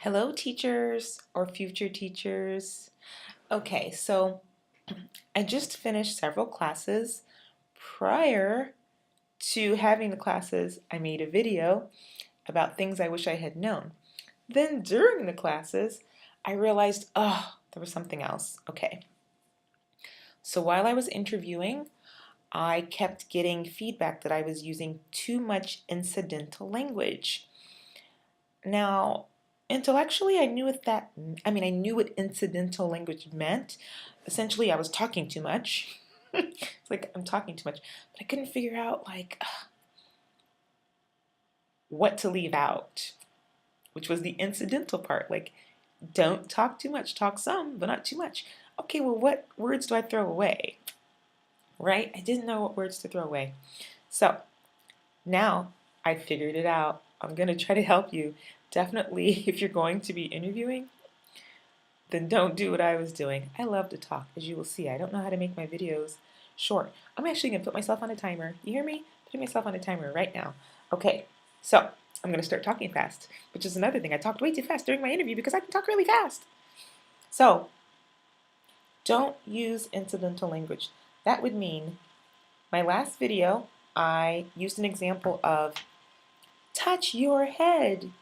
Hello, teachers or future teachers. Okay, so I just finished several classes. Prior to having the classes, I made a video about things I wish I had known. Then during the classes, I realized, oh, there was something else. Okay, so while I was interviewing, I kept getting feedback that I was using too much incidental language. Now, intellectually, I knew I knew what incidental language meant. Essentially, I was talking too much. It's like I'm talking too much, but I couldn't figure out what to leave out, which was the incidental part. Like, don't talk too much, talk some, but not too much. Okay, well, what words do I throw away? Right? I didn't know what words to throw away. So now I figured it out. I'm going to try to help you. Definitely, if you're going to be interviewing, then don't do what I was doing. I love to talk, as you will see. I don't know how to make my videos short. I'm actually going to put myself on a timer. You hear me? Putting myself on a timer right now. Okay, so I'm going to start talking fast, which is another thing. I talked way too fast during my interview because I can talk really fast. So don't use incidental language. That would mean my last video, I used an example of touch your head.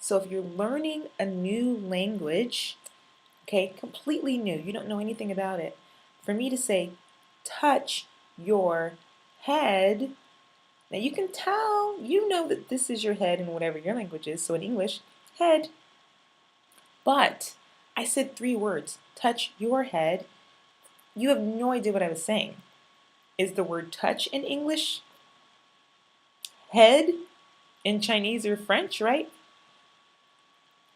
So if you're learning a new language, okay, completely new, you don't know anything about it, for me to say, touch your head, now you can tell, you know that this is your head in whatever your language is, so in English, head, but I said 3 words, touch your head, you have no idea what I was saying. Is the word touch in English head in Chinese or French, right?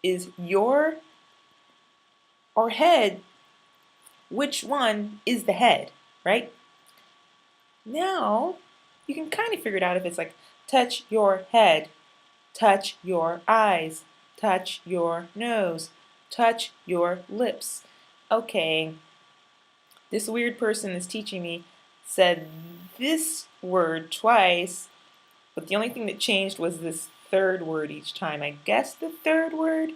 Is your or head, which one is the head, right? Now, you can kind of figure it out if it's like touch your head, touch your eyes, touch your nose, touch your lips. Okay, this weird person that's teaching me said this word twice, but the only thing that changed was this third word each time. I guess the third word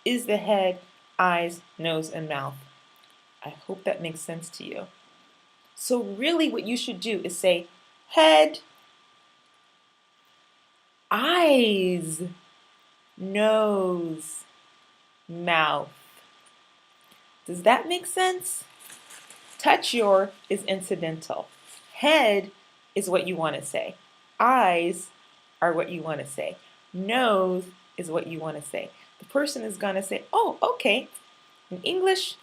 is the head, eyes, nose, and mouth. I hope that makes sense to you. So really what you should do is say head, eyes, nose, mouth. Does that make sense? Touch your is incidental. Head is what you want to say. Eyes are what you want to say. Nose is what you want to say. The person is going to say, oh, okay. In English,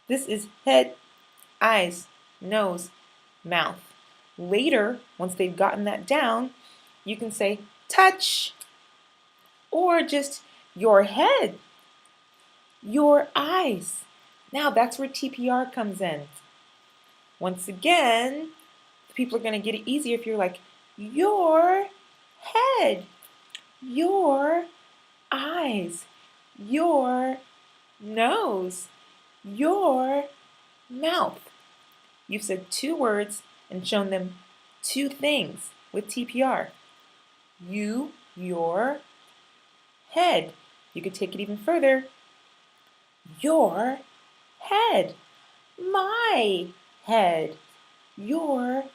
this is head, eyes, nose, mouth. Later, once they've gotten that down, you can say touch or just your head, your eyes. Now that's where TPR comes in. Once again, people are going to get it easier if you're like your head, your eyes, your nose, your mouth. You've said 2 words and shown them 2 things with TPR. You, your head. You could take it even further. Your head. My head. Your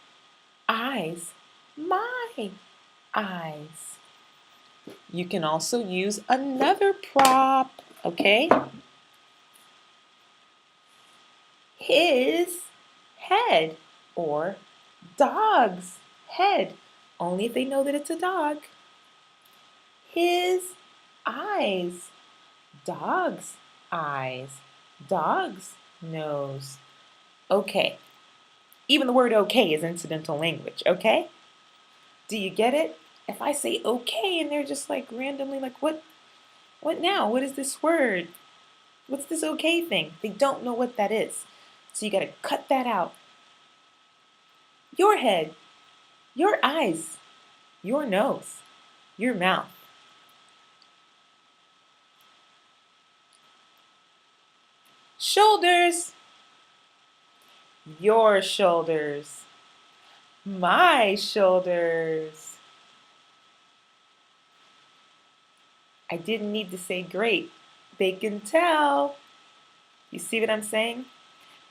eyes. My eyes. You can also use another prop, okay? His head or dog's head, only if they know that it's a dog. His eyes, dog's eyes, dog's nose. Okay, even the word okay is incidental language, okay? Do you get it? If I say okay and they're just like randomly like, what now? What is this word? What's this okay thing? They don't know what that is. So you gotta cut that out. Your head, your eyes, your nose, your mouth. Shoulders, your shoulders, my shoulders. I didn't need to say great. They can tell. You see what I'm saying?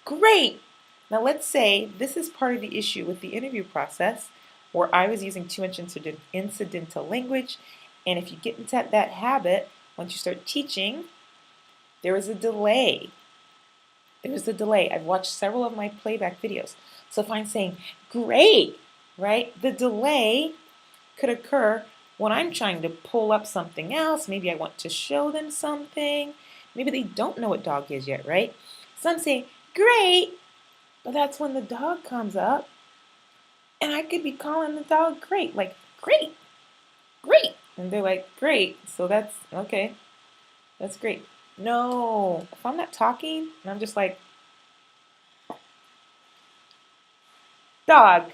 Great. Now let's say this is part of the issue with the interview process where I was using too much incidental language. And if you get into that habit, once you start teaching, there is a delay. There's a delay. I've watched several of my playback videos. So if I'm saying great, right, the delay could occur when I'm trying to pull up something else. Maybe I want to show them something. Maybe they don't know what dog is yet, right? So I'm saying great, but that's when the dog comes up and I could be calling the dog great, like great, great. And they're like, great. So that's okay. That's great. No, if I'm not talking and I'm just like, dog,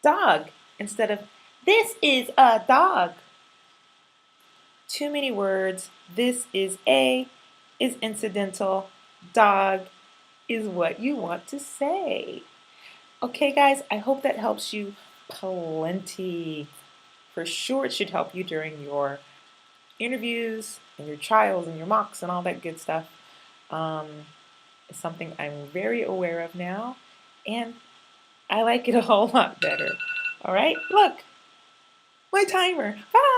dog, instead of this is a dog. Too many words. This is incidental. Dog is what you want to say. Okay, guys, I hope that helps you plenty. For sure, it should help you during your interviews and your trials and your mocks and all that good stuff. It's something I'm very aware of now, and I like it a whole lot better. All right, look, my timer. Bye.